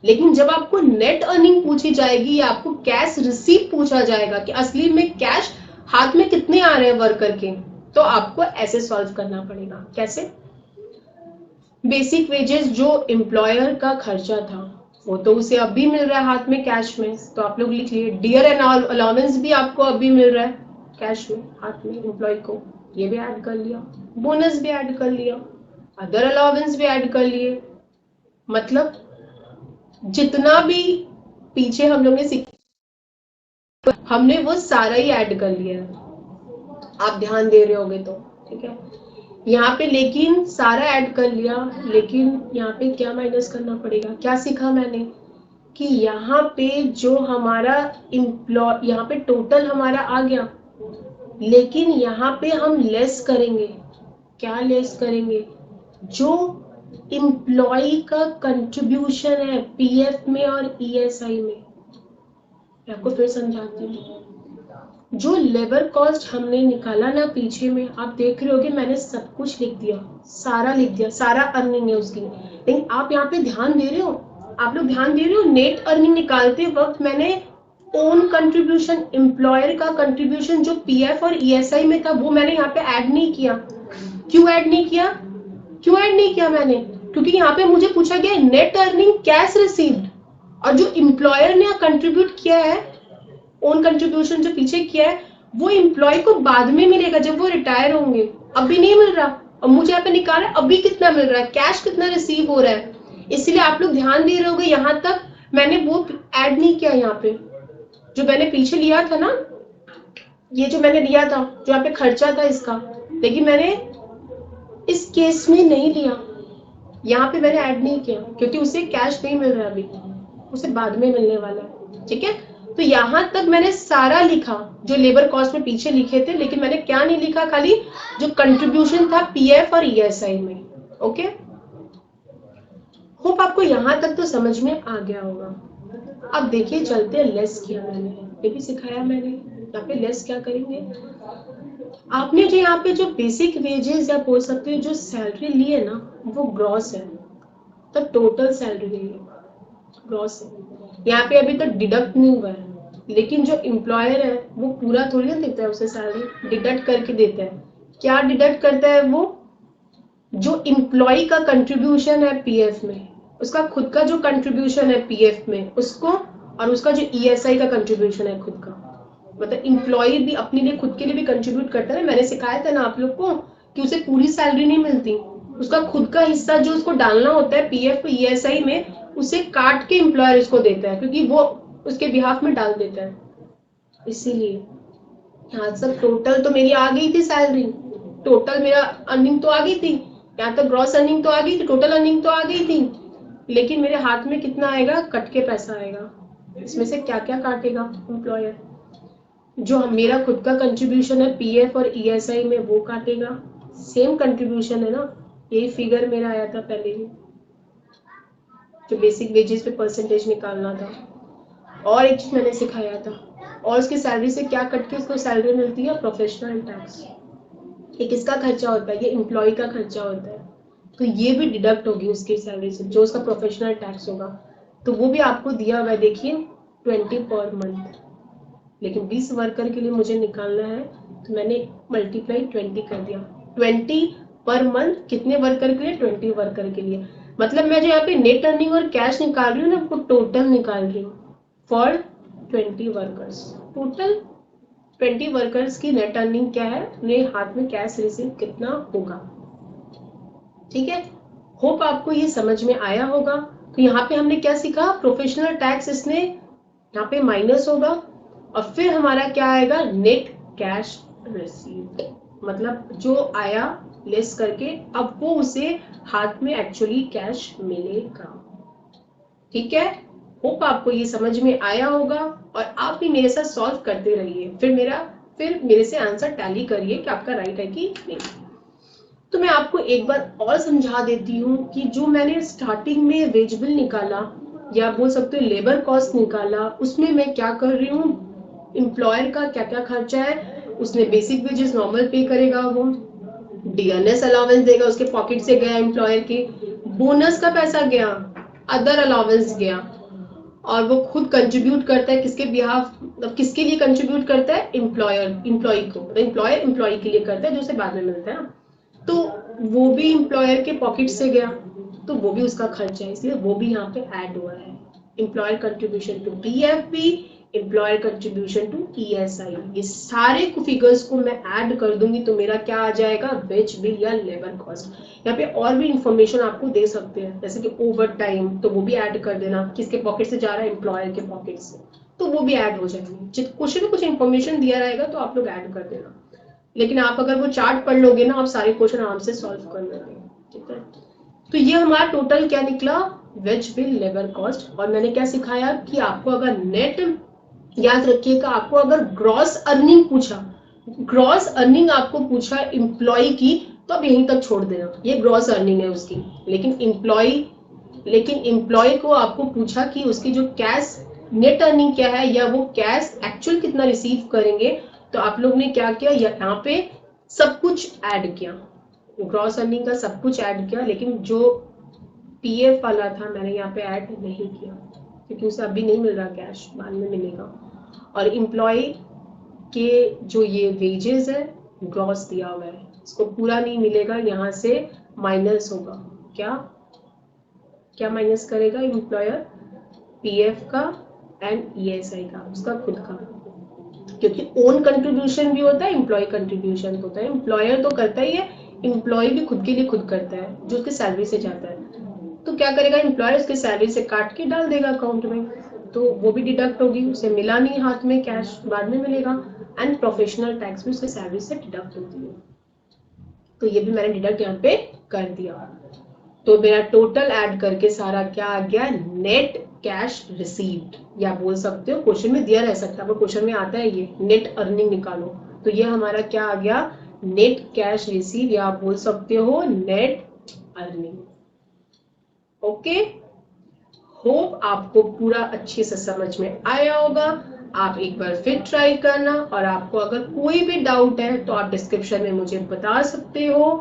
लेकिन जब आपको नेट अर्निंग पूछी जाएगी या आपको कैश रिसीव पूछा जाएगा कि असली में कैश हाथ में कितने आ रहे हैं वर्कर के, तो आपको ऐसे सॉल्व करना पड़ेगा। कैसे, बेसिक वेजेस जो एम्प्लॉयर का खर्चा था वो तो उसे अब भी मिल रहा है हाथ में कैश में, तो आप लोग लिख लिए। डियर एंड अलाउंस भी आपको अब भी मिल रहा है कैश में हाथ में एम्प्लॉय को, ये भी ऐड कर लिया। बोनस भी ऐड कर लिया, अदर अलाउंस भी ऐड कर लिए। मतलब जितना भी पीछे हम लोग ने सीखा हमने वो सारा ही ऐड कर लिया है, आप ध्यान दे रहे होगे तो। ठीक है, यहाँ पे लेकिन सारा ऐड कर लिया, लेकिन यहाँ पे क्या माइनस करना पड़ेगा। क्या सीखा मैंने कि यहाँ पे जो हमारा एम्प्लॉय, यहाँ पे टोटल हमारा आ गया, लेकिन यहाँ पे हम लेस करेंगे। क्या लेस करेंगे, जो एम्प्लॉय का कंट्रीब्यूशन है पीएफ में और ईएसआई में। मैं आपको फिर समझाती हूँ, जो लेबर कॉस्ट हमने निकाला ना पीछे में, आप देख रहे होगे मैंने सब कुछ लिख दिया, सारा लिख दिया, सारा अर्निंग है उसकी। लेकिन आप यहाँ पे ध्यान दे रहे हो, आप लोग ध्यान दे रहे हो, नेट अर्निंग निकालते वक्त मैंने ओन कंट्रीब्यूशन, एम्प्लॉयर का कंट्रीब्यूशन जो पीएफ और ईएसआई में था वो मैंने यहाँ पे ऐड नहीं किया। क्यों ऐड नहीं किया, क्यों ऐड नहीं किया मैंने, क्योंकि यहाँ पे मुझे पूछा गया नेट अर्निंग कैश रिसीव्ड, और जो एम्प्लॉयर ने कंट्रीब्यूट किया है, ओन कंट्रीब्यूशन जो पीछे किया है, वो एम्प्लॉय को बाद में मिलेगा जब वो रिटायर होंगे, अभी नहीं मिल रहा। और मुझे यहाँ पे निकाला अभी कितना मिल रहा है, कैश कितना रिसीव हो रहा है। इसलिए आप लोग ध्यान दे रहे होगे, यहाँ तक मैंने वो ऐड नहीं किया। यहाँ पे जो मैंने पीछे लिया था ना, ये जो मैंने लिया था, जो यहाँ पे खर्चा था इसका, लेकिन मैंने इस केस में नहीं लिया, यहाँ पे मैंने ऐड नहीं किया, क्योंकि उसे कैश नहीं मिल रहा अभी, उसे बाद में मिलने वाला है। ठीक है, तो यहां तक मैंने सारा लिखा जो लेबर कॉस्ट में पीछे लिखे थे, लेकिन मैंने क्या नहीं लिखा, खाली जो कंट्रीब्यूशन था पीएफ और ईएसआई में। ओके, होप आपको यहां तक तो समझ में आ गया होगा। अब देखिए चलते हैं, लेस किया मैंने, ये भी सिखाया मैंने। यहाँ पे लेस क्या करेंगे, आपने जो यहाँ पे जो बेसिक वेजेस या बोल सकते हो जो सैलरी ली है ना, वो ग्रॉस है, तो टोटल सैलरी ली है ग्रॉस है। यहाँ पे अभी तक डिडक्ट नहीं हुआ है, लेकिन जो एम्प्लॉयर है वो पूरा थोड़ी ना देता है, उसे सैलरी डिडक्ट करके देता है। क्या डिडक्ट करता है वो, जो एम्प्लॉय का कंट्रीब्यूशन है पीएफ में, उसका खुद का जो कंट्रीब्यूशन है पीएफ में उसको, और उसका जो ईएसआई का कंट्रीब्यूशन है खुद का। मतलब एम्प्लॉय भी अपने लिए, खुद के लिए भी कंट्रीब्यूट करता है। मैंने सिखाया था ना आप लोग को कि उसे पूरी सैलरी नहीं मिलती, उसका खुद का हिस्सा जो उसको डालना होता है पीएफ ईएसआई में, उसे काट के एम्प्लॉयर उसको देता है, क्योंकि वो उसके बिहाफ में डाल देता है। इसीलिए यहाँ सब टोटल तो मेरी आ गई थी सैलरी, टोटल मेरा अर्निंग तो आ गई थी, यहाँ तक ग्रॉस अर्निंग तो आ गई थी, टोटल अर्निंग तो आ गई थी, लेकिन मेरे हाथ में कितना आएगा, कट के पैसा आएगा। इसमें से क्या क्या काटेगा एम्प्लॉयर, जो मेरा खुद का कंट्रीब्यूशन है पीएफ और ईएसआई में वो काटेगा, सेम कंट्रीब्यूशन है ना, यही फिगर मेरा आया था पहले ही, जो बेसिक वेजेस पे परसेंटेज निकालना था। और एक चीज मैंने सिखाया था, और उसकी सैलरी से क्या कट के उसको सैलरी मिलती है, प्रोफेशनल टैक्स। ये किसका खर्चा होता है, ये एम्प्लॉय का खर्चा होता है, तो ये भी डिडक्ट होगी उसकी सैलरी से, जो उसका प्रोफेशनल टैक्स होगा। तो वो भी आपको दिया हुआ है, देखिए 20 पर मंथ, लेकिन 20 वर्कर के लिए मुझे निकालना है, तो मैंने मल्टीप्लाई 20 कर दिया। 20 पर मंथ कितने वर्कर के लिए, 20 वर्कर के लिए। मतलब मैं जो यहाँ पे नेट अर्निंग और कैश निकाल रही हूँ ना, वो टोटल निकाल रही हूँ फॉर 20 वर्कर्स। टोटल 20 वर्कर्स की नेट अर्निंग क्या है, उन्हें हाथ में कैश रिसीव कितना होगा। ठीक है, होप आपको ये समझ में आया होगा। तो यहाँ पे हमने क्या सीखा, प्रोफेशनल टैक्स इसने यहाँ पे माइनस होगा, और फिर हमारा क्या आएगा, नेट कैश रिसीव्ड, मतलब जो आया लेस करके, अब वो उसे हाथ में एक्चुअली कैश मिलेगा। ठीक है, होप आपको ये समझ में आया होगा और आप भी मेरे साथ सॉल्व करते रहिए, फिर मेरे से आंसर टैली करिए कि आपका राइट है कि नहीं। तो मैं आपको एक बार और समझा देती हूँ कि जो मैंने स्टार्टिंग में वेज बिल निकाला या बोल सकते हो लेबर कॉस्ट निकाला, उसमें मैं क्या कर रही हूँ, एम्प्लॉयर का क्या क्या खर्चा है, उसने बेसिक वेजेस नॉर्मल पे करेगा, वो डीएनएस अलाउंस देगा, उसके पॉकेट से गया एम्प्लॉयर के, बोनस का पैसा गया, अदर अलाउंस गया, और वो खुद कंट्रीब्यूट करता है किसके बिहाफ, मतलब किसके लिए कंट्रीब्यूट करता है, एम्प्लॉय को, एम्प्लॉयर एम्प्लॉय के लिए करता है जो उसे बाद में मिलता है, तो वो भी एम्प्लॉयर के पॉकेट से गया, तो वो भी उसका खर्चा है, इसलिए वो भी यहाँ पे ऐड हुआ है। Employer contribution to PFP, employer contribution to ESI, ये सारे फिगर्स को मैं ऐड कर दूंगी तो मेरा क्या आ जाएगा, वेज बिल या लेबर कॉस्ट। यहाँ पे और भी इंफॉर्मेशन आपको दे सकते हैं, जैसे कि ओवर टाइम, तो वो भी ऐड कर देना, किसके पॉकेट से जा रहा है, एम्प्लॉयर के पॉकेट से, तो वो भी ऐड हो जाएंगे। कुछ ना कुछ इंफॉर्मेशन दिया रहेगा तो आप लोग ऐड कर देना, लेकिन आप अगर वो चार्ट पढ़ लोगे ना, आप सारे क्वेश्चन आराम से सॉल्व कर लोगे, ठीक है। तो ये हमारा टोटल क्या निकला, वेज बिल लेबर कॉस्ट। और मैंने क्या सिखाया कि आपको अगर नेट, याद रखिएगा, आपको अगर ग्रॉस अर्निंग पूछा, ग्रॉस अर्निंग आपको पूछा एम्प्लॉय की, तो अब यहीं तक छोड़ देना, ये ग्रॉस अर्निंग है उसकी। लेकिन एम्प्लॉय को आपको पूछा कि उसकी जो कैश नेट अर्निंग क्या है, या वो कैश एक्चुअल कितना रिसीव करेंगे, तो आप लोग ने क्या किया, यहाँ पे सब कुछ ऐड किया, ग्रॉस अर्निंग का सब कुछ ऐड किया, लेकिन जो पीएफ वाला था मैंने यहाँ पे ऐड नहीं किया, क्योंकि उसे अभी नहीं मिल रहा कैश, बाद में मिलेगा। और एम्प्लॉय के जो ये वेजेस है ग्रॉस दिया हुआ है, इसको पूरा नहीं मिलेगा, यहाँ से माइनस होगा, क्या क्या माइनस करेगा एम्प्लॉयर, पीएफ का एंड ईएसआई का, उसका खुद का, क्योंकि ओन कंट्रीब्यूशन भी होता है, एम्प्लॉय कंट्रीब्यूशन होता है, एम्प्लॉयर तो करता ही है, एम्प्लॉय भी खुद के लिए खुद करता है जो उसके सैलरी से जाता है। तो क्या करेगा एम्प्लॉयर, उसके सैलरी से काट के डाल देगा अकाउंट में, तो वो भी डिडक्ट होगी, उसे मिला नहीं हाथ में कैश, बाद में मिलेगा। एंड प्रोफेशनल टैक्स भी उसके सैलरी से डिडक्ट होती है, तो ये भी मैंने डिडक्ट यहाँ पे कर दिया। तो मेरा टोटल ऐड करके सारा क्या आ गया, नेट कैश रिसीव्ड, या बोल सकते हो क्वेश्चन में दिया रह सकता है, क्वेश्चन में आता है ये नेट अर्निंग निकालो, तो ये हमारा क्या आ गया, नेट कैश रिसीव, या आप बोल सकते हो नेट अर्निंग। ओके, होप आपको पूरा अच्छे से समझ में आया होगा। आप एक बार फिर ट्राई करना, और आपको अगर कोई भी डाउट है तो आप डिस्क्रिप्शन में मुझे बता सकते हो।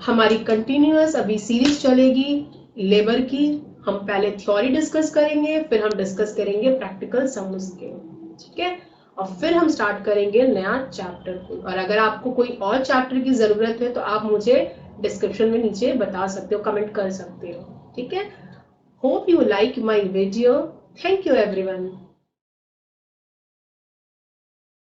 हमारी कंटिन्यूअस अभी सीरीज चलेगी लेबर की, हम पहले थ्योरी डिस्कस करेंगे, फिर हम डिस्कस करेंगे प्रैक्टिकल सम्स के, ठीक है, और फिर हम स्टार्ट करेंगे नया चैप्टर को। और अगर आपको कोई और चैप्टर की जरूरत है तो आप मुझे डिस्क्रिप्शन में नीचे बता सकते हो, कमेंट कर सकते हो, ठीक है। Hope you like my video, thank you everyone.